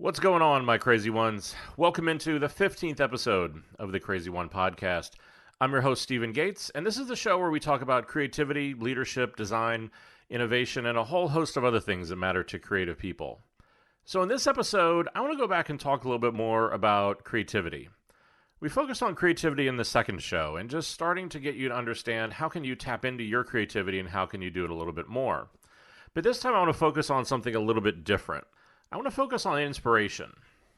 What's going on, my crazy ones? Welcome into the 15th episode of the Crazy One podcast. I'm your host, Stephen Gates, and this is the show where we talk about creativity, leadership, design, innovation, and a whole host of other things that matter to creative people. So in this episode, I want to go back and talk a little bit more about creativity. We focused on creativity in the second show and just starting to get you to understand how can you tap into your creativity and how can you do it a little bit more. But this time I want to focus on something a little bit different. I want to focus on inspiration.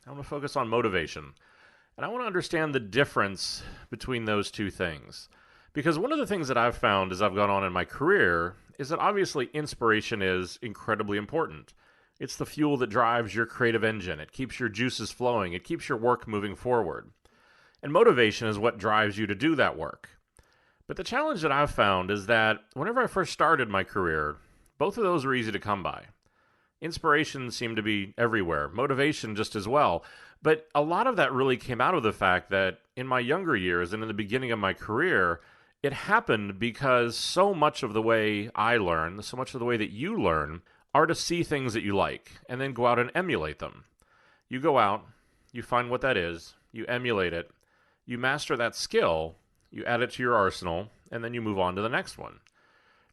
I want to focus on motivation. And I want to understand the difference between those two things. Because one of the things that I've found as I've gone on in my career is that obviously inspiration is incredibly important. It's the fuel that drives your creative engine. It keeps your juices flowing. It keeps your work moving forward. And motivation is what drives you to do that work. But the challenge that I've found is that whenever I first started my career, both of those were easy to come by. Inspiration seemed to be everywhere, motivation just as well. But a lot of that really came out of the fact that in my younger years and in the beginning of my career, it happened because so much of the way I learn, so much of the way that you learn, are to see things that you like and then go out and emulate them. You go out, you find what that is, you emulate it, you master that skill, you add it to your arsenal, and then you move on to the next one.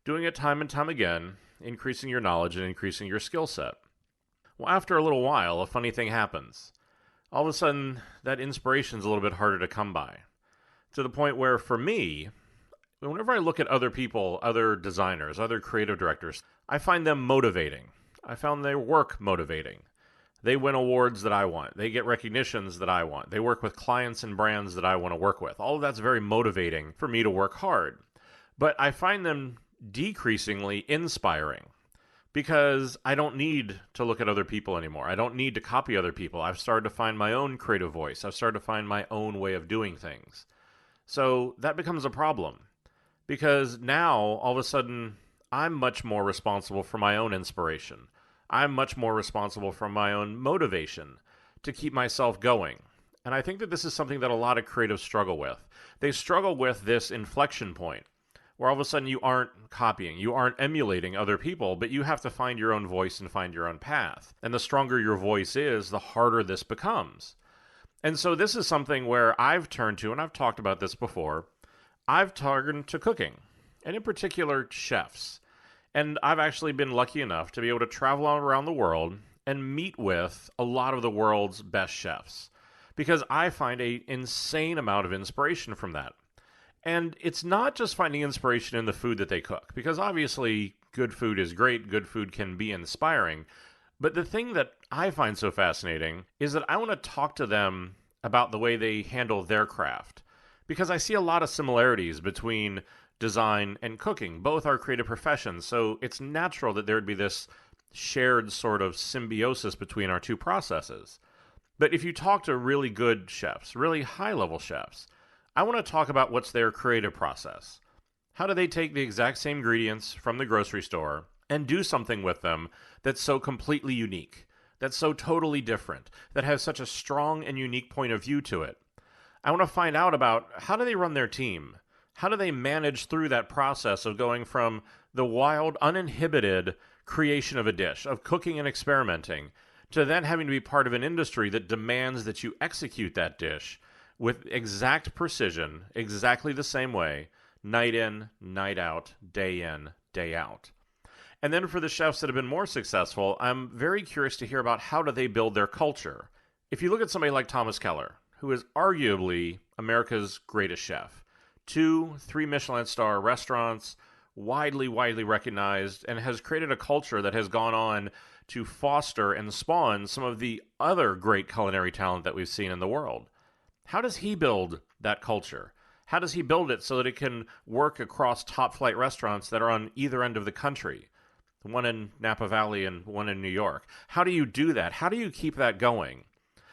Doing it time and time again, increasing your knowledge and increasing your skill set. Well, after a little while, a funny thing happens. All of a sudden, that inspiration's a little bit harder to come by. To the point where, for me, whenever I look at other people, other designers, other creative directors, I find them motivating. I found their work motivating. They win awards that I want. They get recognitions that I want. They work with clients and brands that I want to work with. All of that's very motivating for me to work hard. But I find them decreasingly inspiring because I don't need to look at other people anymore. I don't need to copy other people. I've started to find my own creative voice. I've started to find my own way of doing things. So that becomes a problem because now all of a sudden I'm much more responsible for my own inspiration. I'm much more responsible for my own motivation to keep myself going. And I think that this is something that a lot of creatives struggle with. They struggle with this inflection point where all of a sudden you aren't copying, you aren't emulating other people, but you have to find your own voice and find your own path. And the stronger your voice is, the harder this becomes. And so this is something where I've turned to, and I've talked about this before, I've turned to cooking, and in particular, chefs. And I've actually been lucky enough to be able to travel around the world and meet with a lot of the world's best chefs, because I find an insane amount of inspiration from that. And it's not just finding inspiration in the food that they cook, because obviously good food is great, good food can be inspiring. But the thing that I find so fascinating is that I want to talk to them about the way they handle their craft, because I see a lot of similarities between design and cooking. Both are creative professions, so it's natural that there would be this shared sort of symbiosis between our two processes. But if you talk to really good chefs, really high-level chefs, I want to talk about what's their creative process. How do they take the exact same ingredients from the grocery store and do something with them that's so completely unique, that's so totally different, that has such a strong and unique point of view to it? I want to find out about how do they run their team? How do they manage through that process of going from the wild, uninhibited creation of a dish, of cooking and experimenting, to then having to be part of an industry that demands that you execute that dish with exact precision, exactly the same way, night in, night out, day in, day out. And then for the chefs that have been more successful, I'm very curious to hear about how do they build their culture. If you look at somebody like Thomas Keller, who is arguably America's greatest chef, 2, 3 Michelin star restaurants, widely recognized, and has created a culture that has gone on to foster and spawn some of the other great culinary talent that we've seen in the world. How does he build that culture? How does he build it so that it can work across top-flight restaurants that are on either end of the country? One in Napa Valley and one in New York. How do you do that? How do you keep that going?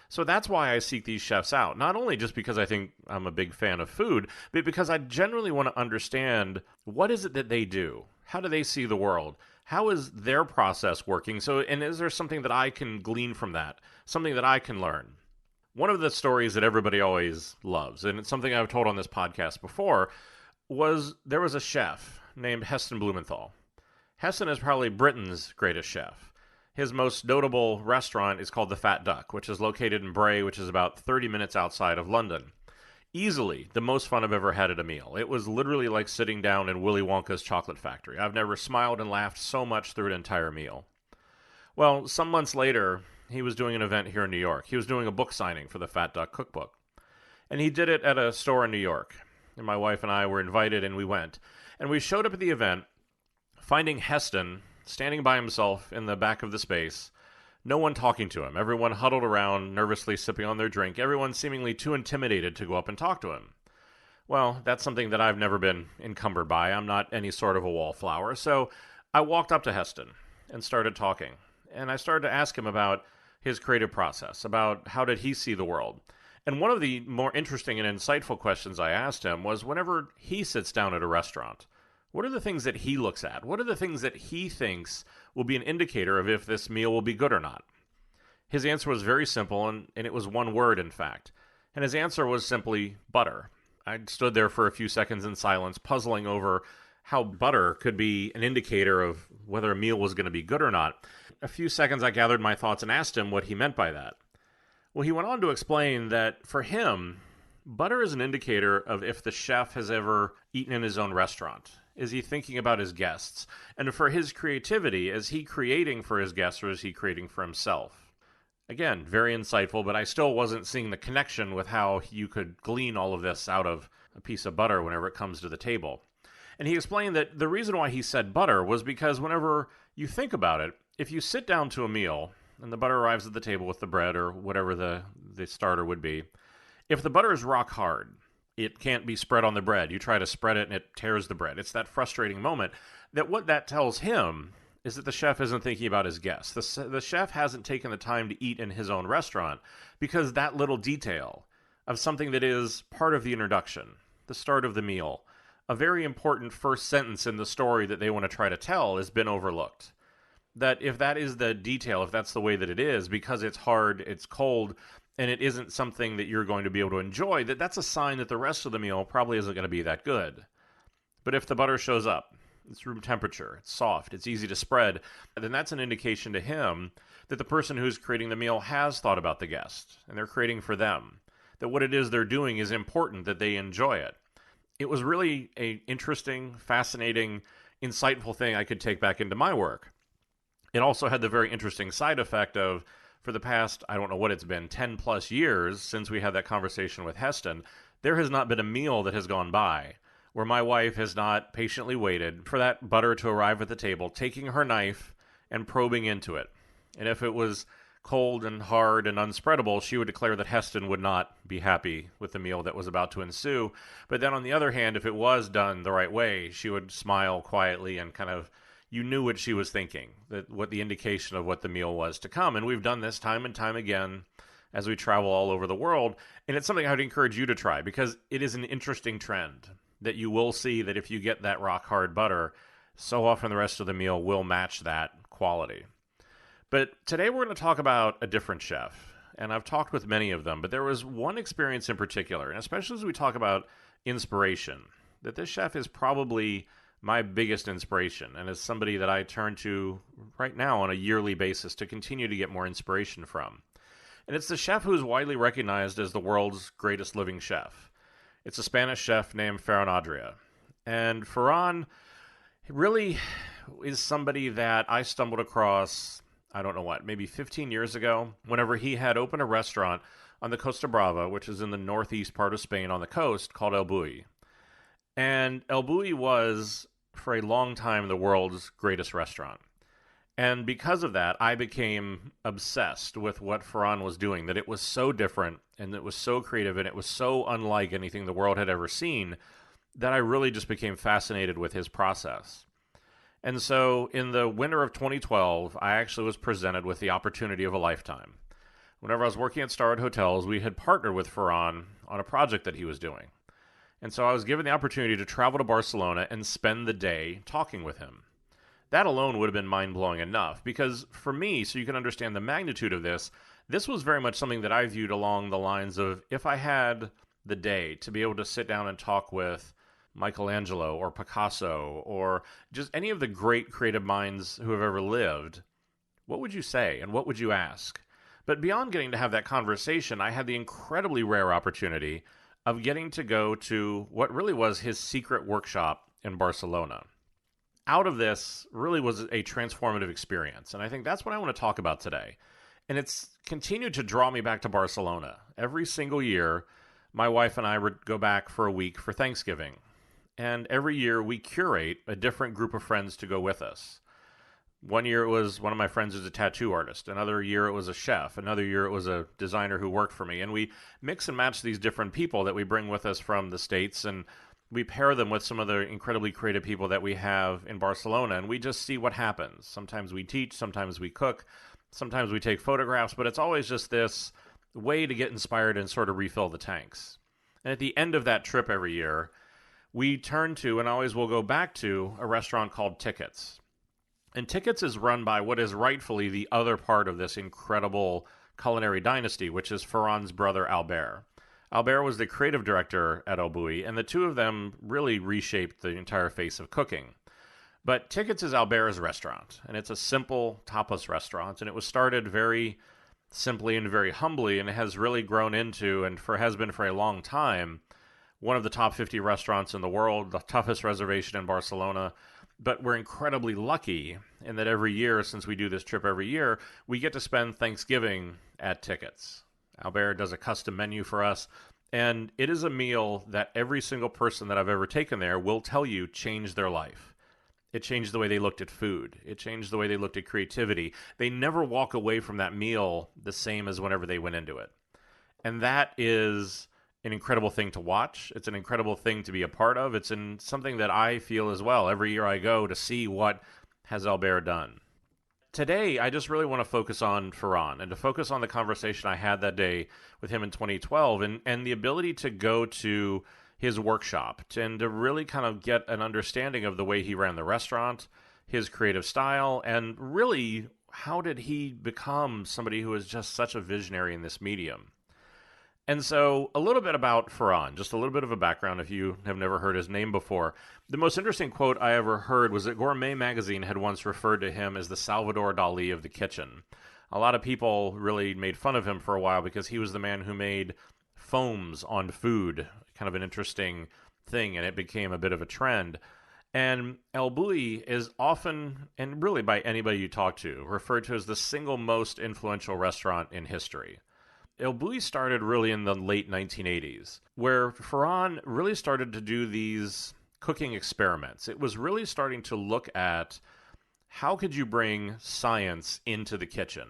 So that's why I seek these chefs out. Not only just because I think I'm a big fan of food, but because I generally want to understand what is it that they do? How do they see the world? How is their process working? And is there something that I can glean from that? Something that I can learn? One of the stories that everybody always loves, and it's something I've told on this podcast before, was there was a chef named Heston Blumenthal. Heston is probably Britain's greatest chef. His most notable restaurant is called the Fat Duck, which is located in Bray, which is about 30 minutes outside of London. Easily the most fun I've ever had at a meal. It was literally like sitting down in Willy Wonka's chocolate factory. I've never smiled and laughed so much through an entire meal. Well, some months later, he was doing an event here in New York. He was doing a book signing for the Fat Duck cookbook. And he did it at a store in New York. And my wife and I were invited, and we went. And we showed up at the event, finding Heston standing by himself in the back of the space, no one talking to him, everyone huddled around, nervously sipping on their drink, everyone seemingly too intimidated to go up and talk to him. Well, that's something that I've never been encumbered by. I'm not any sort of a wallflower. So I walked up to Heston and started talking. And I started to ask him about his creative process, about how did he see the world. And one of the more interesting and insightful questions I asked him was, whenever he sits down at a restaurant, what are the things that he looks at? What are the things that he thinks will be an indicator of if this meal will be good or not? His answer was very simple, and it was one word, in fact. And his answer was simply butter. I stood there for a few seconds in silence, puzzling over how butter could be an indicator of whether a meal was going to be good or not. A few seconds I gathered my thoughts and asked him what he meant by that. Well, he went on to explain that for him, butter is an indicator of if the chef has ever eaten in his own restaurant. Is he thinking about his guests? And for his creativity, is he creating for his guests or is he creating for himself? Again, very insightful, but I still wasn't seeing the connection with how you could glean all of this out of a piece of butter whenever it comes to the table. And he explained that the reason why he said butter was because whenever you think about it, if you sit down to a meal and the butter arrives at the table with the bread or whatever the starter would be, if the butter is rock hard, it can't be spread on the bread. You try to spread it and it tears the bread. It's that frustrating moment that what that tells him is that the chef isn't thinking about his guests. The chef hasn't taken the time to eat in his own restaurant because that little detail of something that is part of the introduction, the start of the meal, a very important first sentence in the story that they want to try to tell has been overlooked. That if that is the detail, if that's the way that it is, because it's hard, it's cold, and it isn't something that you're going to be able to enjoy, that's a sign that the rest of the meal probably isn't going to be that good. But if the butter shows up, it's room temperature, it's soft, it's easy to spread, then that's an indication to him that the person who's creating the meal has thought about the guest, and they're creating for them. That what it is they're doing is important, that they enjoy it. It was really an interesting, fascinating, insightful thing I could take back into my work. It also had the very interesting side effect of, for the past, I don't know what it's been, 10 plus years since we had that conversation with Heston, there has not been a meal that has gone by where my wife has not patiently waited for that butter to arrive at the table, taking her knife and probing into it. And if it was cold and hard and unspreadable, she would declare that Heston would not be happy with the meal that was about to ensue. But then on the other hand, if it was done the right way, she would smile quietly and kind of, you knew what she was thinking, that what the indication of what the meal was to come. And we've done this time and time again as we travel all over the world. And it's something I would encourage you to try because it is an interesting trend that you will see that if you get that rock hard butter, so often the rest of the meal will match that quality. But today we're going to talk about a different chef. And I've talked with many of them, but there was one experience in particular, and especially as we talk about inspiration, that this chef is probably my biggest inspiration, and is somebody that I turn to right now on a yearly basis to continue to get more inspiration from. And it's the chef who is widely recognized as the world's greatest living chef. It's a Spanish chef named Ferran Adria. And Ferran really is somebody that I stumbled across, I don't know what, maybe 15 years ago, whenever he had opened a restaurant on the Costa Brava, which is in the northeast part of Spain on the coast, called ElBulli. And ElBulli was, for a long time, the world's greatest restaurant. And because of that, I became obsessed with what Ferran was doing, that it was so different, and it was so creative, and it was so unlike anything the world had ever seen, that I really just became fascinated with his process. And so, in the winter of 2012, I actually was presented with the opportunity of a lifetime. Whenever I was working at Starwood Hotels, we had partnered with Ferran on a project that he was doing. And so I was given the opportunity to travel to Barcelona and spend the day talking with him. That alone would have been mind-blowing enough, because for me, so you can understand the magnitude of this was very much something that I viewed along the lines of, if I had the day to be able to sit down and talk with Michelangelo or Picasso or just any of the great creative minds who have ever lived, what would you say and what would you ask? But beyond getting to have that conversation, I had the incredibly rare opportunity of getting to go to what really was his secret workshop in Barcelona. Out of this really was a transformative experience, and I think that's what I want to talk about today. And it's continued to draw me back to Barcelona. Every single year, my wife and I would go back for a week for Thanksgiving. And every year we curate a different group of friends to go with us. One year it was one of my friends who's a tattoo artist. Another year it was a chef. Another year it was a designer who worked for me. And we mix and match these different people that we bring with us from the States, and we pair them with some of the incredibly creative people that we have in Barcelona, and we just see what happens. Sometimes we teach, sometimes we cook, sometimes we take photographs, but it's always just this way to get inspired and sort of refill the tanks. And at the end of that trip every year, we turn to, and always will go back to, a restaurant called Tickets. And Tickets is run by what is rightfully the other part of this incredible culinary dynasty, which is Ferran's brother Albert. Albert was the creative director at ElBulli, and the two of them really reshaped the entire face of cooking. But Tickets is Albert's restaurant, and it's a simple tapas restaurant, and it was started very simply and very humbly, and it has really grown into, and has been for a long time, one of the top 50 restaurants in the world, the toughest reservation in Barcelona. But we're incredibly lucky in that every year, since we do this trip every year, we get to spend Thanksgiving at Tickets. Albert does a custom menu for us, and it is a meal that every single person that I've ever taken there will tell you changed their life. It changed the way they looked at food. It changed the way they looked at creativity. They never walk away from that meal the same as whenever they went into it. And that is an incredible thing to watch. It's an incredible thing to be a part of. It's something that I feel as well every year I go to see what has Albert done. Today, I just really want to focus on Ferran and to focus on the conversation I had that day with him in 2012 and the ability to go to his workshop and to really kind of get an understanding of the way he ran the restaurant, his creative style, and really how did he become somebody who is just such a visionary in this medium. And so a little bit about Ferran, just a little bit of a background if you have never heard his name before. The most interesting quote I ever heard was that Gourmet magazine had once referred to him as the Salvador Dali of the kitchen. A lot of people really made fun of him for a while because he was the man who made foams on food, kind of an interesting thing, and it became a bit of a trend. And ElBulli is often, and really by anybody you talk to, referred to as the single most influential restaurant in history. ElBulli started really in the late 1980s, where Ferran really started to do these cooking experiments. It was really starting to look at how could you bring science into the kitchen,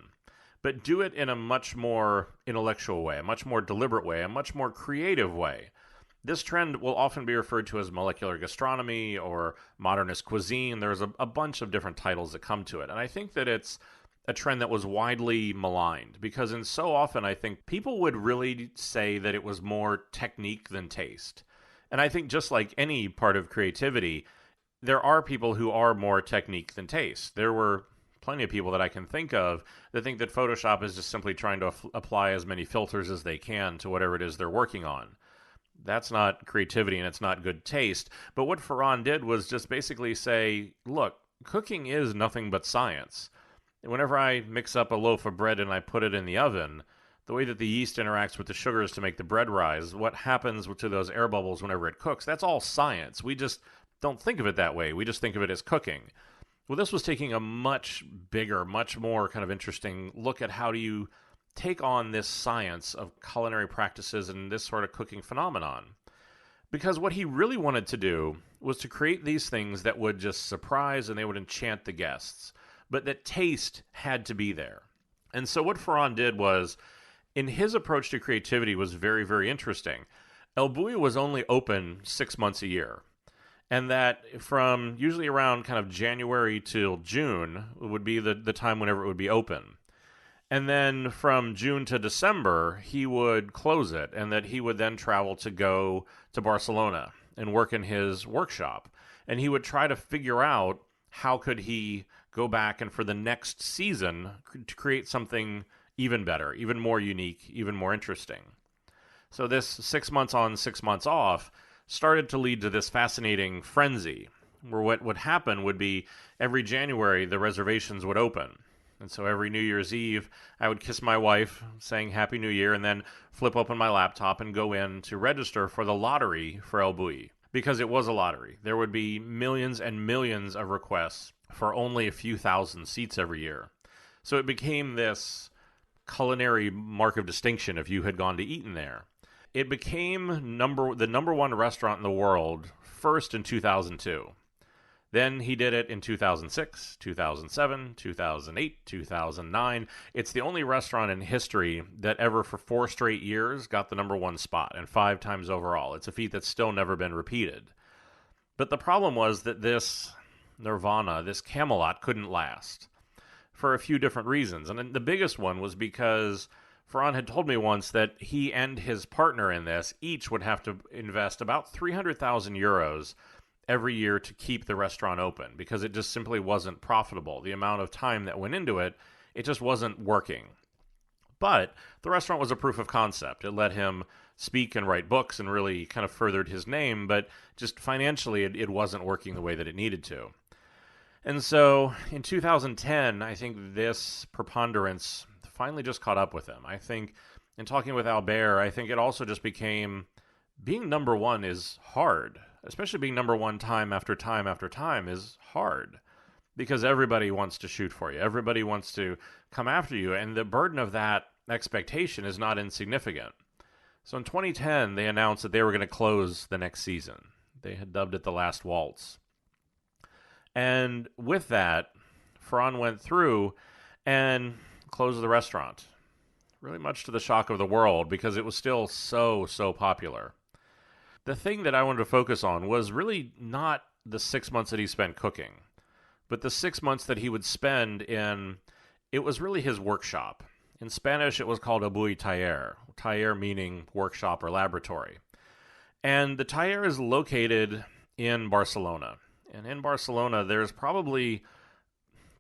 but do it in a much more intellectual way, a much more deliberate way, a much more creative way. This trend will often be referred to as molecular gastronomy or modernist cuisine. There's a bunch of different titles that come to it. And I think that it's a trend that was widely maligned because so often I think people would really say that it was more technique than taste. And I think just like any part of creativity, there are people who are more technique than taste. There were plenty of people that I can think of that think that Photoshop is just simply trying to apply as many filters as they can to whatever it is they're working on. That's not creativity and it's not good taste. But what Ferran did was just basically say, look, cooking is nothing but science. Whenever I mix up a loaf of bread and I put it in the oven, the way that the yeast interacts with the sugars to make the bread rise, what happens to those air bubbles whenever it cooks, that's all science. We just don't think of it that way. We just think of it as cooking. Well, this was taking a much bigger, much more kind of interesting look at how do you take on this science of culinary practices and this sort of cooking phenomenon. Because what he really wanted to do was to create these things that would just surprise and they would enchant the guests, but that taste had to be there. And so what Ferran did was, in his approach to creativity was very, very interesting. ElBulli was only open 6 months a year. And that from usually around kind of January till June would be the time whenever it would be open. And then from June to December, he would close it, and that he would then travel to go to Barcelona and work in his workshop. And he would try to figure out how could he go back and for the next season to create something even better, even more unique, even more interesting. So this 6 months on, 6 months off started to lead to this fascinating frenzy, where what would happen would be every January the reservations would open. And so every New Year's Eve, I would kiss my wife, saying Happy New Year, and then flip open my laptop and go in to register for the lottery for ElBulli. Because it was a lottery. There would be millions and millions of requests for only a few thousand seats every year. So it became this culinary mark of distinction if you had gone to eat in there. It became the number one restaurant in the world first in 2002. Then he did it in 2006, 2007, 2008, 2009. It's the only restaurant in history that ever for 4 straight years got the number one spot, and 5 times overall. It's a feat that's still never been repeated. But the problem was that this nirvana, this Camelot, couldn't last for a few different reasons. And the biggest one was because Ferran had told me once that he and his partner in this each would have to invest about 300,000 euros every year to keep the restaurant open because it just simply wasn't profitable. The amount of time that went into it, it just wasn't working. But the restaurant was a proof of concept. It let him speak and write books and really kind of furthered his name, but just financially it wasn't working the way that it needed to. And so in 2010, I think this preponderance finally just caught up with him. I think in talking with Albert, I think it also just became being number one is hard. Especially being number one time after time after time is hard because everybody wants to shoot for you. Everybody wants to come after you, and the burden of that expectation is not insignificant. So in 2010, they announced that they were going to close the next season. They had dubbed it The Last Waltz. And with that, Ferran went through and closed the restaurant, really much to the shock of the world because it was still so popular. The thing that I wanted to focus on was really not the 6 months that he spent cooking, but the 6 months that he would spend it was really his workshop. In Spanish, it was called ElBulli taller meaning workshop or laboratory. And the taller is located in Barcelona. And in Barcelona, there's probably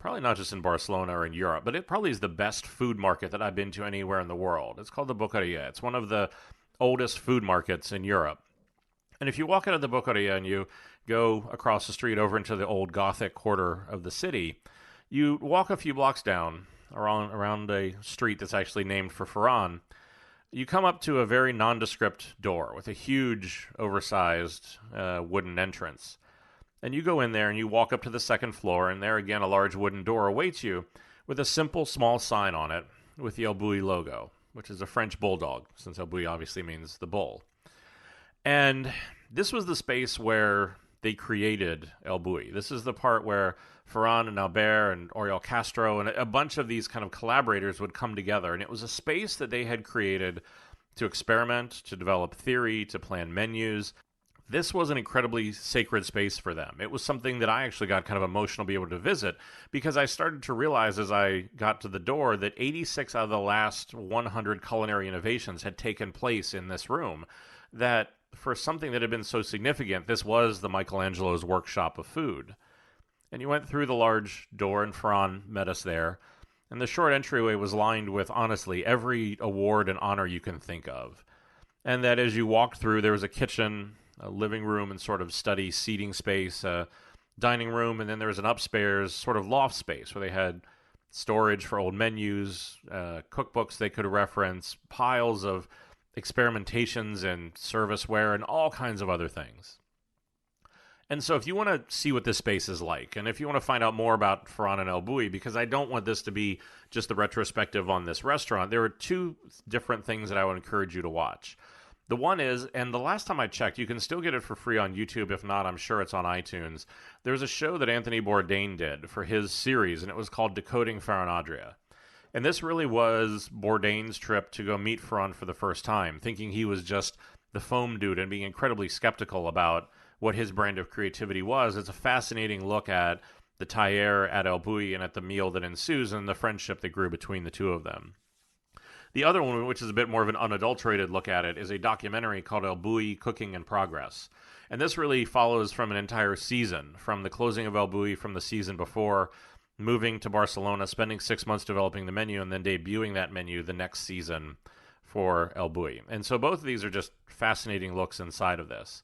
not just in Barcelona or in Europe, but it probably is the best food market that I've been to anywhere in the world. It's called the Boqueria. It's one of the oldest food markets in Europe. And if you walk out of the Boqueria and you go across the street over into the old Gothic quarter of the city, you walk a few blocks down around a street that's actually named for Ferran. You come up to a very nondescript door with a huge, oversized wooden entrance. And you go in there and you walk up to the second floor, and there again a large wooden door awaits you with a simple small sign on it with the ElBulli logo, which is a French bulldog, since ElBulli obviously means the bull. And this was the space where they created ElBulli. This is the part where Ferran and Albert and Oriol Castro and a bunch of these kind of collaborators would come together. And it was a space that they had created to experiment, to develop theory, to plan menus. This was an incredibly sacred space for them. It was something that I actually got kind of emotional to be able to visit because I started to realize as I got to the door that 86 out of the last 100 culinary innovations had taken place in this room. That for something that had been so significant, this was the Michelangelo's workshop of food. And you went through the large door, and Ferran met us there. And the short entryway was lined with, honestly, every award and honor you can think of. And that as you walked through, there was a kitchen, a living room, and sort of study seating space, a dining room, and then there was an upstairs sort of loft space where they had storage for old menus, cookbooks they could reference, piles of experimentations and serviceware and all kinds of other things. And so if you want to see what this space is like, and if you want to find out more about Ferran and ElBulli, because I don't want this to be just the retrospective on this restaurant, there are 2 different things that I would encourage you to watch. The one is, and the last time I checked, you can still get it for free on YouTube. If not, I'm sure it's on iTunes. There's a show that Anthony Bourdain did for his series, and it was called Decoding Ferran Adria. And this really was Bourdain's trip to go meet Ferran for the first time, thinking he was just the foam dude and being incredibly skeptical about what his brand of creativity was. It's a fascinating look at the taller at ElBulli and at the meal that ensues and the friendship that grew between the two of them. The other one, which is a bit more of an unadulterated look at it, is a documentary called ElBulli Cooking in Progress. And this really follows from an entire season, from the closing of ElBulli from the season before, moving to Barcelona, spending 6 months developing the menu, and then debuting that menu the next season for ElBulli. And so both of these are just fascinating looks inside of this.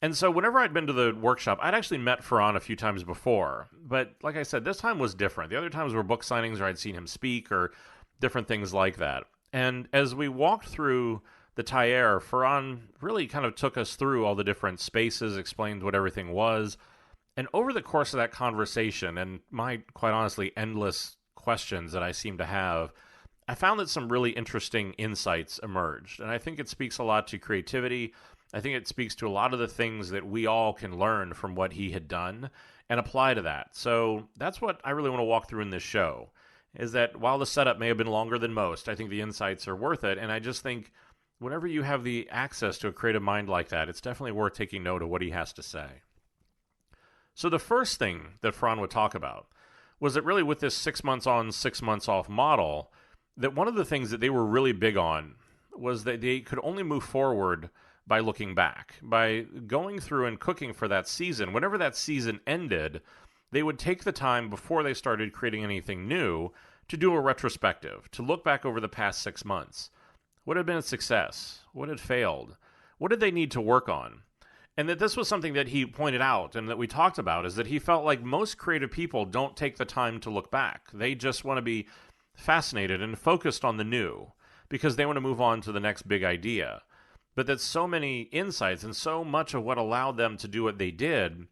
And so whenever I'd been to the workshop, I'd actually met Ferran a few times before. But like I said, this time was different. The other times were book signings or I'd seen him speak or different things like that. And as we walked through the Taller, Ferran really kind of took us through all the different spaces, explained what everything was. And over the course of that conversation, and my, quite honestly, endless questions that I seem to have, I found that some really interesting insights emerged. And I think it speaks a lot to creativity. I think it speaks to a lot of the things that we all can learn from what he had done and apply to that. So that's what I really want to walk through in this show, is that while the setup may have been longer than most, I think the insights are worth it. And I just think whenever you have the access to a creative mind like that, it's definitely worth taking note of what he has to say. So the first thing that Ferran would talk about was that really with this 6 months on, 6 months off model, that one of the things that they were really big on was that they could only move forward by looking back, by going through and cooking for that season. Whenever that season ended, they would take the time before they started creating anything new to do a retrospective, to look back over the past 6 months. What had been a success? What had failed? What did they need to work on? And that this was something that he pointed out and that we talked about, is that he felt like most creative people don't take the time to look back. They just want to be fascinated and focused on the new because they want to move on to the next big idea. But that so many insights and so much of what allowed them to do what they did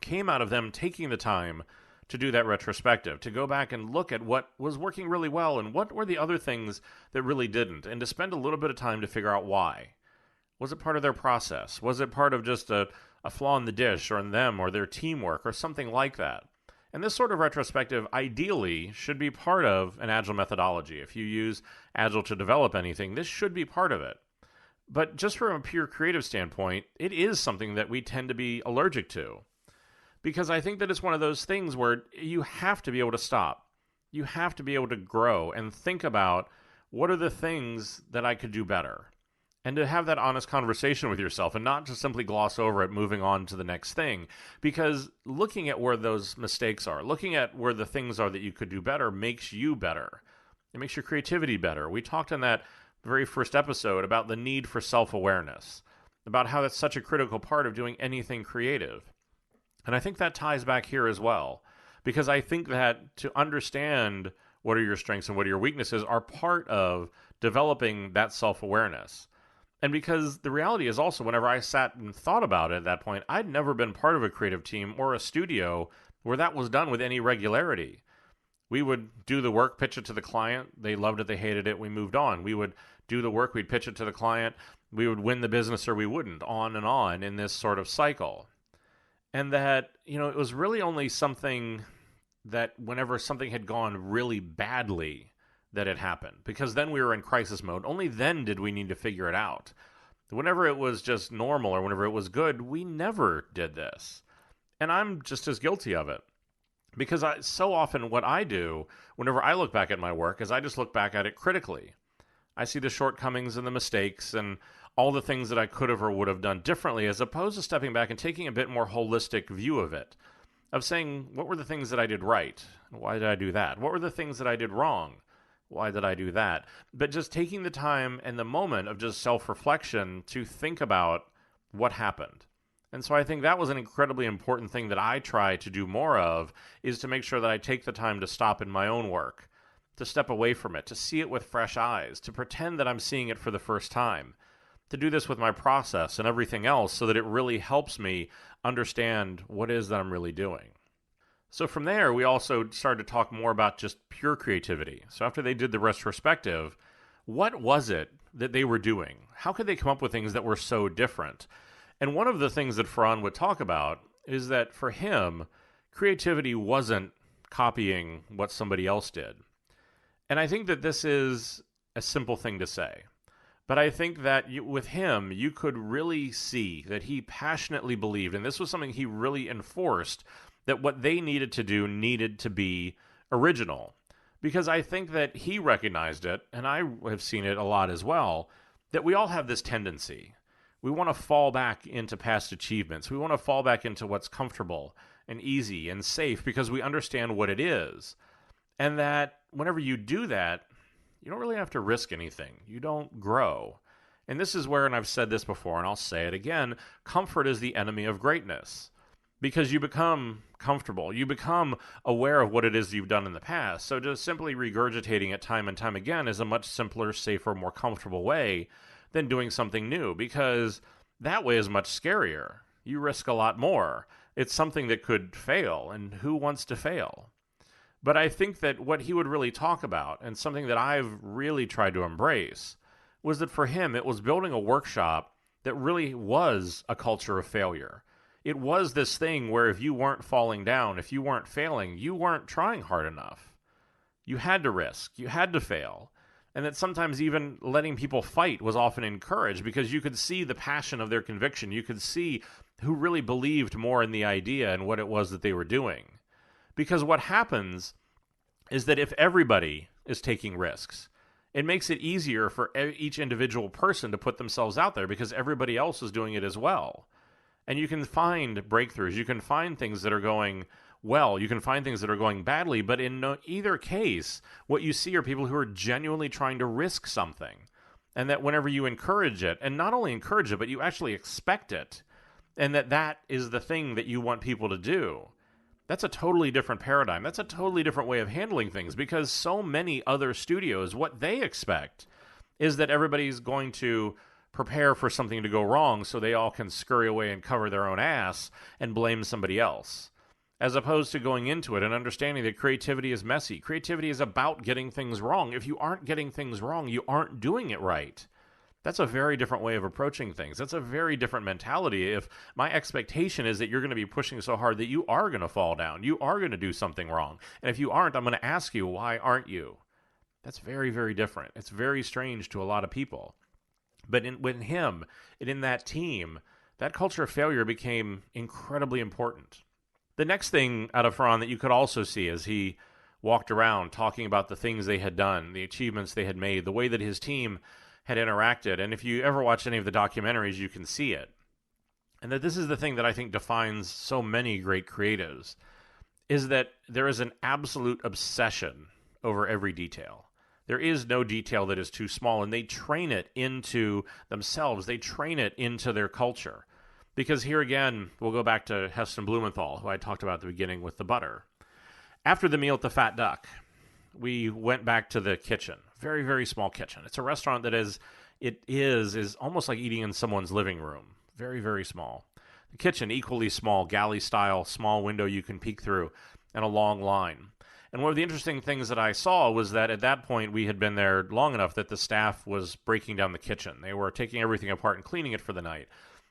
came out of them taking the time to do that retrospective, to go back and look at what was working really well and what were the other things that really didn't, and to spend a little bit of time to figure out why. Was it part of their process? Was it part of just a flaw in the dish or in them or their teamwork or something like that? And this sort of retrospective ideally should be part of an Agile methodology. If you use Agile to develop anything, this should be part of it. But just from a pure creative standpoint, it is something that we tend to be allergic to. Because I think that it's one of those things where you have to be able to stop. You have to be able to grow and think about what are the things that I could do better. And to have that honest conversation with yourself and not just simply gloss over it, moving on to the next thing. Because looking at where those mistakes are, looking at where the things are that you could do better makes you better. It makes your creativity better. We talked in that very first episode about the need for self-awareness, about how that's such a critical part of doing anything creative. And I think that ties back here as well, because I think that to understand what are your strengths and what are your weaknesses are part of developing that self-awareness. And because the reality is also, whenever I sat and thought about it at that point, I'd never been part of a creative team or a studio where that was done with any regularity. We would do the work, pitch it to the client. They loved it, they hated it, we moved on. We would do the work, we'd pitch it to the client. We would win the business or we wouldn't, on and on in this sort of cycle. And that, it was really only something that whenever something had gone really badly that it happened. Because then we were in crisis mode. Only then did we need to figure it out. Whenever it was just normal or whenever it was good, we never did this. And I'm just as guilty of it. Because so often what I do whenever I look back at my work is I just look back at it critically. I see the shortcomings and the mistakes and all the things that I could have or would have done differently, as opposed to stepping back and taking a bit more holistic view of it, of saying, what were the things that I did right? Why did I do that? What were the things that I did wrong? Why did I do that? But just taking the time and the moment of just self-reflection to think about what happened. And so I think that was an incredibly important thing that I try to do more of, is to make sure that I take the time to stop in my own work, to step away from it, to see it with fresh eyes, to pretend that I'm seeing it for the first time, to do this with my process and everything else so that it really helps me understand what it is that I'm really doing. So from there, we also started to talk more about just pure creativity. So after they did the retrospective, what was it that they were doing? How could they come up with things that were so different? And one of the things that Ferran would talk about is that for him, creativity wasn't copying what somebody else did. And I think that this is a simple thing to say. But I think that with him, you could really see that he passionately believed, and this was something he really enforced, that what they needed to do needed to be original. Because I think that he recognized it, and I have seen it a lot as well, that we all have this tendency. We want to fall back into past achievements. We want to fall back into what's comfortable and easy and safe because we understand what it is. And that whenever you do that, you don't really have to risk anything. You don't grow. And this is where, and I've said this before and I'll say it again, comfort is the enemy of greatness. Because you become comfortable. You become aware of what it is you've done in the past. So just simply regurgitating it time and time again is a much simpler, safer, more comfortable way than doing something new, because that way is much scarier. You risk a lot more. It's something that could fail, and who wants to fail? But I think that what he would really talk about, and something that I've really tried to embrace, was that for him, it was building a workshop that really was a culture of failure. It was this thing where if you weren't falling down, if you weren't failing, you weren't trying hard enough. You had to risk. You had to fail. And that sometimes even letting people fight was often encouraged because you could see the passion of their conviction. You could see who really believed more in the idea and what it was that they were doing. Because what happens is that if everybody is taking risks, it makes it easier for each individual person to put themselves out there because everybody else is doing it as well. And you can find breakthroughs. You can find things that are going well. You can find things that are going badly. But in either case, what you see are people who are genuinely trying to risk something. And that whenever you encourage it, and not only encourage it, but you actually expect it, and that is the thing that you want people to do, that's a totally different paradigm. That's a totally different way of handling things, because so many other studios, what they expect is that everybody's going to prepare for something to go wrong so they all can scurry away and cover their own ass and blame somebody else. As opposed to going into it and understanding that creativity is messy. Creativity is about getting things wrong. If you aren't getting things wrong, you aren't doing it right. That's a very different way of approaching things. That's a very different mentality. If my expectation is that you're going to be pushing so hard that you are going to fall down, you are going to do something wrong. And if you aren't, I'm going to ask you, why aren't you? That's very, very different. It's very strange to a lot of people. But with him and in that team, that culture of failure became incredibly important. The next thing out of Ferran that you could also see as he walked around talking about the things they had done, the achievements they had made, the way that his team had interacted. And if you ever watch any of the documentaries, you can see it. And that this is the thing that I think defines so many great creatives, is that there is an absolute obsession over every detail. There is no detail that is too small, and they train it into themselves. They train it into their culture. Because here again, we'll go back to Heston Blumenthal, who I talked about at the beginning with the butter. After the meal at the Fat Duck, we went back to the kitchen. Very, very small kitchen. It's a restaurant that is almost like eating in someone's living room. Very, very small. The kitchen, equally small, galley style, small window you can peek through, and a long line. And one of the interesting things that I saw was that at that point we had been there long enough that the staff was breaking down the kitchen. They were taking everything apart and cleaning it for the night.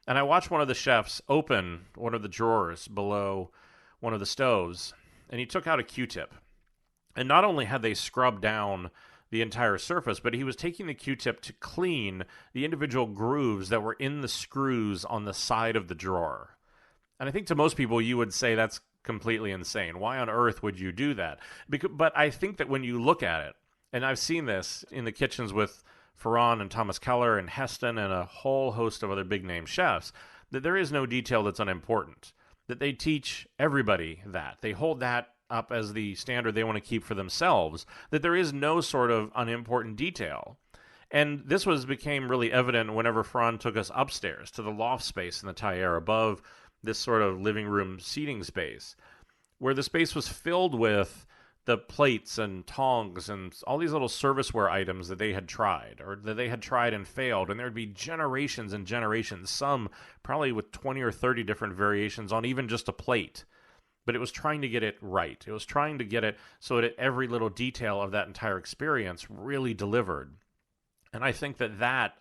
And I watched one of the chefs open one of the drawers below one of the stoves, and he took out a Q-tip. And not only had they scrubbed down the entire surface, but he was taking the Q-tip to clean the individual grooves that were in the screws on the side of the drawer. And I think to most people you would say that's completely insane. Why on earth would you do that? But I think that when you look at it, and I've seen this in the kitchens with Ferran and Thomas Keller and Heston and a whole host of other big-name chefs, that there is no detail that's unimportant. That they teach everybody that. They hold that up as the standard they want to keep for themselves, that there is no sort of unimportant detail. And this became really evident whenever Ferran took us upstairs to the loft space in the Taller above this sort of living room seating space, where the space was filled with the plates and tongs and all these little serviceware items that they had tried, or that they had tried and failed. And there would be generations and generations, some probably with 20 or 30 different variations on even just a plate. But it was trying to get it right. It was trying to get it so that every little detail of that entire experience really delivered. And I think that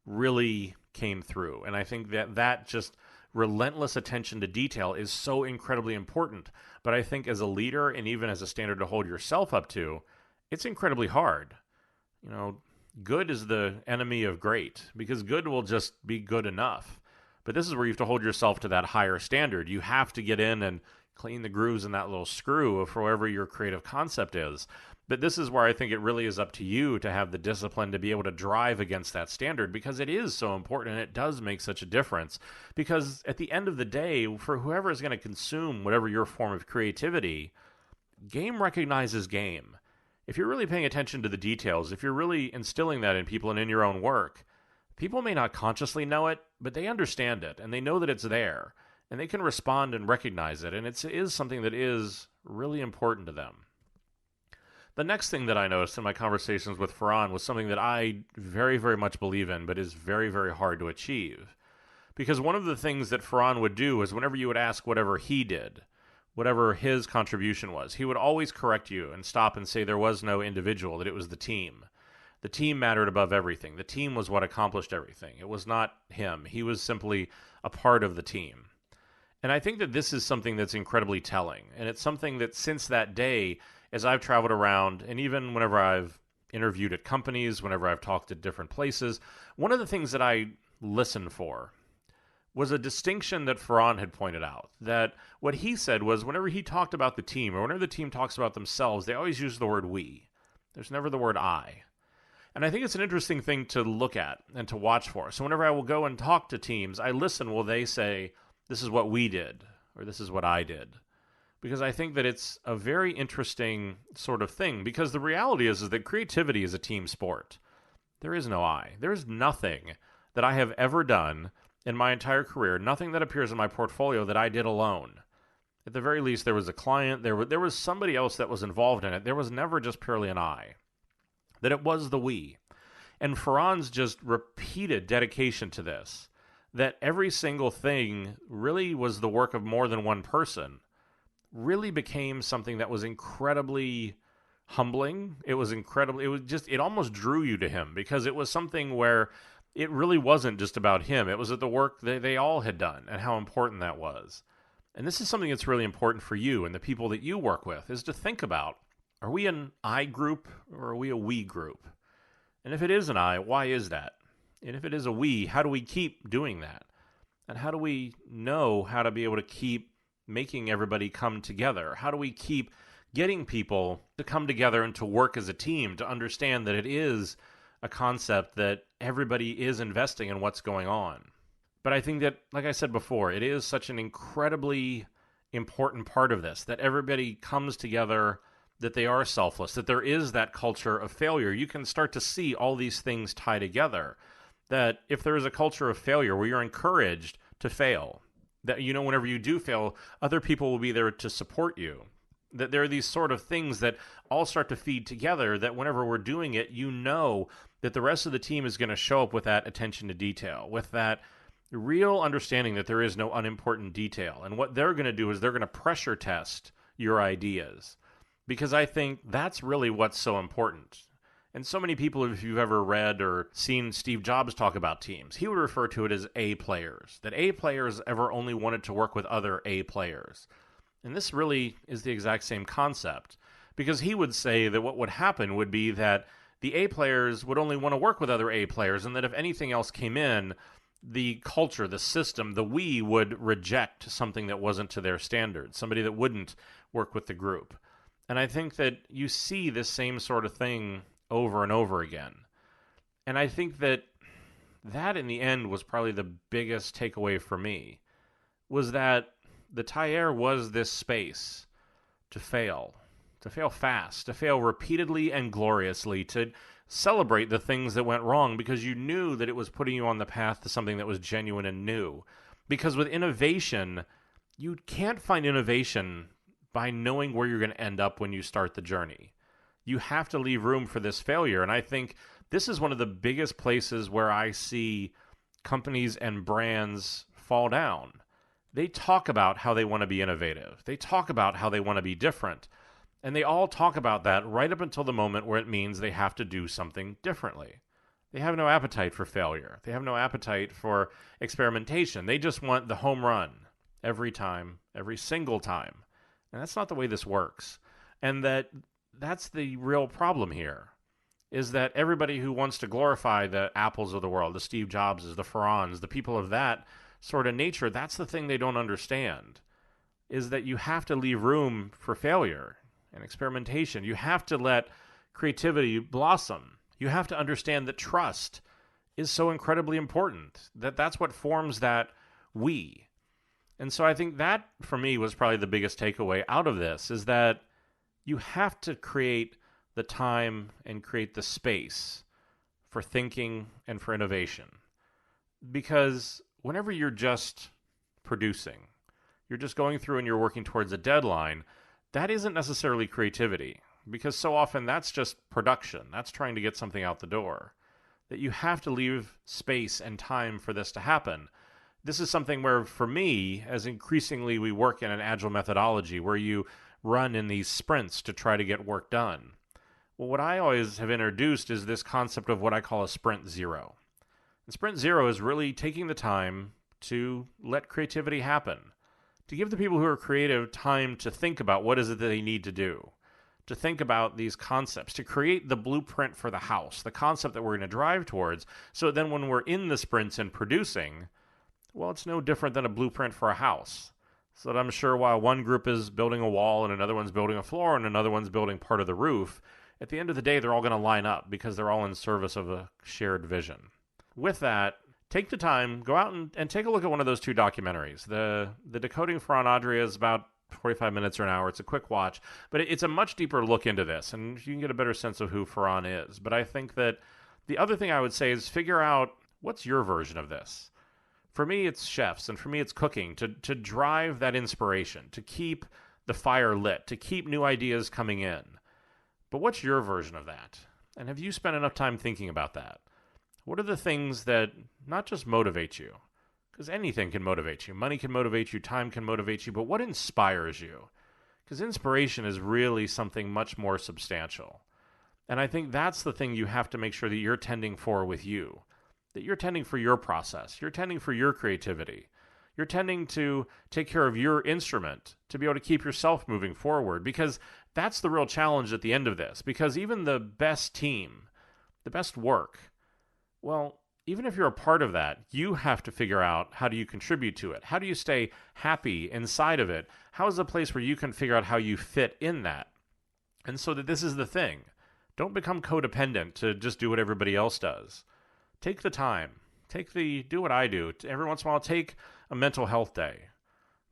really came through. And I think that just relentless attention to detail is so incredibly important. But I think as a leader, and even as a standard to hold yourself up to, it's incredibly hard. You know, good is the enemy of great, because good will just be good enough. But this is where you have to hold yourself to that higher standard. You have to get in and clean the grooves in that little screw of wherever your creative concept is. But this is where I think it really is up to you to have the discipline to be able to drive against that standard, because it is so important and it does make such a difference. Because at the end of the day, for whoever is going to consume whatever your form of creativity, game recognizes game. If you're really paying attention to the details, if you're really instilling that in people and in your own work, People may not consciously know it, but they understand it, and they know that it's there, and they can respond and recognize it, and it is something that is really important to them. The next thing that I noticed in my conversations with Ferran was something that I very, very much believe in, but is very, very hard to achieve. Because one of the things that Ferran would do is whenever you would ask whatever he did, whatever his contribution was, he would always correct you and stop and say there was no individual, that it was the team. The team mattered above everything. The team was what accomplished everything. It was not him. He was simply a part of the team. And I think that this is something that's incredibly telling. And it's something that since that day, as I've traveled around, and even whenever I've interviewed at companies, whenever I've talked at different places, one of the things that I listen for was a distinction that Ferran had pointed out. That what he said was whenever he talked about the team, or whenever the team talks about themselves, they always use the word we. There's never the word I. And I think it's an interesting thing to look at and to watch for. So whenever I will go and talk to teams, I listen, will they say, this is what we did, or this is what I did? Because I think that it's a very interesting sort of thing. Because the reality is that creativity is a team sport. There is no I. There is nothing that I have ever done in my entire career, nothing that appears in my portfolio that I did alone. At the very least, there was a client, there was somebody else that was involved in it. There was never just purely an I. That it was the we. And Ferran's just repeated dedication to this, that every single thing really was the work of more than one person, really became something that was incredibly humbling. It was it almost drew you to him, because it was something where it really wasn't just about him. It was at the work that they all had done and how important that was. And this is something that's really important for you and the people that you work with, is to think about, are we an I group or are we a we group? And if it is an I, why is that? And if it is a we, how do we keep doing that? And how do we know how to be able to keep making everybody come together? How do we keep getting people to come together and to work as a team, to understand that it is a concept that everybody is investing in what's going on? But I think that, like I said before, it is such an incredibly important part of this, that everybody comes together, that they are selfless, that there is that culture of failure. You can start to see all these things tie together. That if there is a culture of failure where you're encouraged to fail, that, whenever you do fail, other people will be there to support you. That there are these sort of things that all start to feed together, that whenever we're doing it, that the rest of the team is going to show up with that attention to detail, with that real understanding that there is no unimportant detail. And what they're going to do is they're going to pressure test your ideas. Because I think that's really what's so important. And so many people, if you've ever read or seen Steve Jobs talk about teams, he would refer to it as A players. That A players ever only wanted to work with other A players. And this really is the exact same concept. Because he would say that what would happen would be that the A players would only want to work with other A players, and that if anything else came in, the culture, the system, the we would reject something that wasn't to their standards, somebody that wouldn't work with the group. And I think that you see this same sort of thing over and over again. And I think that in the end was probably the biggest takeaway for me, was that the Taller was this space to fail fast, to fail repeatedly and gloriously, to celebrate the things that went wrong, because you knew that it was putting you on the path to something that was genuine and new. Because with innovation, you can't find innovation by knowing where you're going to end up when you start the journey. You have to leave room for this failure. And I think this is one of the biggest places where I see companies and brands fall down. They talk about how they want to be innovative. They talk about how they want to be different. And they all talk about that right up until the moment where it means they have to do something differently. They have no appetite for failure. They have no appetite for experimentation. They just want the home run every time, every single time. And that's not the way this works. And that's the real problem here, is that everybody who wants to glorify the Apples of the world, the Steve Jobses, the Ferrans, the people of that sort of nature, that's the thing they don't understand, is that you have to leave room for failure and experimentation. You have to let creativity blossom. You have to understand that trust is so incredibly important, that that's what forms that we. And so I think that, for me, was probably the biggest takeaway out of this, is that you have to create the time and create the space for thinking and for innovation. Because whenever you're just producing, you're just going through and you're working towards a deadline, that isn't necessarily creativity. Because so often that's just production. That's trying to get something out the door. That you have to leave space and time for this to happen. This is something where, for me, as increasingly we work in an agile methodology where you run in these sprints to try to get work done. Well, what I always have introduced is this concept of what I call a sprint zero. And sprint zero is really taking the time to let creativity happen, to give the people who are creative time to think about what is it that they need to do, to think about these concepts, to create the blueprint for the house, the concept that we're going to drive towards, so then when we're in the sprints and producing, well, it's no different than a blueprint for a house. So that I'm sure while one group is building a wall and another one's building a floor and another one's building part of the roof, at the end of the day, they're all going to line up because they're all in service of a shared vision. With that, take the time, go out and take a look at one of those two documentaries. The Decoding Ferran Adria is about 45 minutes or an hour. It's a quick watch, but it's a much deeper look into this, and you can get a better sense of who Ferran is. But I think that the other thing I would say is figure out what's your version of this. For me, it's chefs, and for me, it's cooking, to drive that inspiration, to keep the fire lit, to keep new ideas coming in. But what's your version of that? And have you spent enough time thinking about that? What are the things that not just motivate you? Because anything can motivate you. Money can motivate you, time can motivate you, but what inspires you? Because inspiration is really something much more substantial. And I think that's the thing you have to make sure that you're tending for with you. That you're tending for your process. You're tending for your creativity. You're tending to take care of your instrument to be able to keep yourself moving forward, because that's the real challenge at the end of this. Because even the best team, the best work, well, even if you're a part of that, you have to figure out how do you contribute to it? How do you stay happy inside of it? How is a place where you can figure out how you fit in that? And so that this is the thing. Don't become codependent to just do what everybody else does. Take the time. Do what I do. Every once in a while, take a mental health day.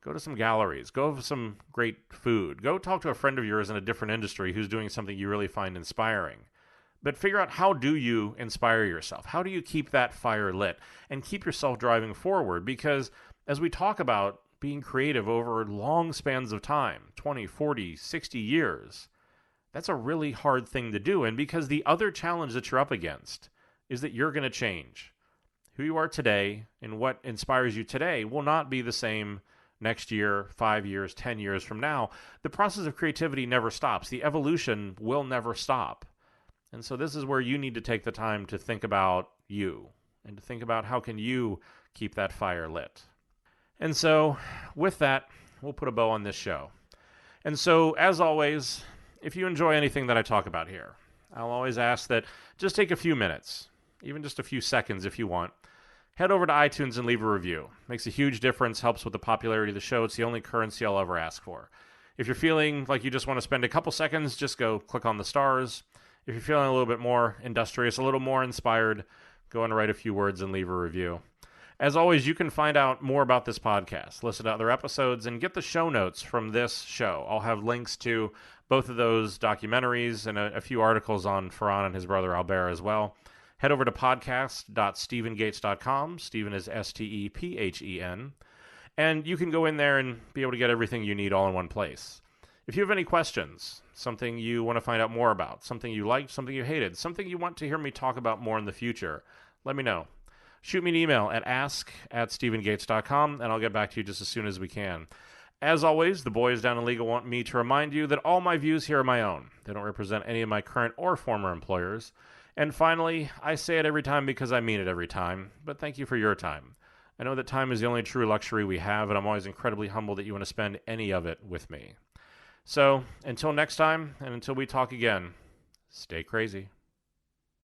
Go to some galleries. Go have some great food. Go talk to a friend of yours in a different industry who's doing something you really find inspiring. But figure out, how do you inspire yourself? How do you keep that fire lit and keep yourself driving forward? Because as we talk about being creative over long spans of time, 20, 40, 60 years, that's a really hard thing to do. And because the other challenge that you're up against is that you're going to change. Who you are today and what inspires you today will not be the same next year, 5 years, 10 years from now. The process of creativity never stops. The evolution will never stop. And so this is where you need to take the time to think about you and to think about how can you keep that fire lit. And so with that, we'll put a bow on this show. And so as always, if you enjoy anything that I talk about here, I'll always ask that just take a few minutes, even just a few seconds if you want. Head over to iTunes and leave a review. Makes a huge difference, helps with the popularity of the show. It's the only currency I'll ever ask for. If you're feeling like you just want to spend a couple seconds, just go click on the stars. If you're feeling a little bit more industrious, a little more inspired, go and write a few words and leave a review. As always, you can find out more about this podcast, listen to other episodes, and get the show notes from this show. I'll have links to both of those documentaries and a few articles on Ferran and his brother Albert as well. Head over to podcast.stephengates.com. Stephen is Stephen. And you can go in there and be able to get everything you need all in one place. If you have any questions, something you want to find out more about, something you liked, something you hated, something you want to hear me talk about more in the future, let me know. Shoot me an email at ask@stephengates.com, and I'll get back to you just as soon as we can. As always, the boys down in legal want me to remind you that all my views here are my own. They don't represent any of my current or former employers. And finally, I say it every time because I mean it every time, but thank you for your time. I know that time is the only true luxury we have, and I'm always incredibly humbled that you want to spend any of it with me. So, until next time, and until we talk again, stay crazy.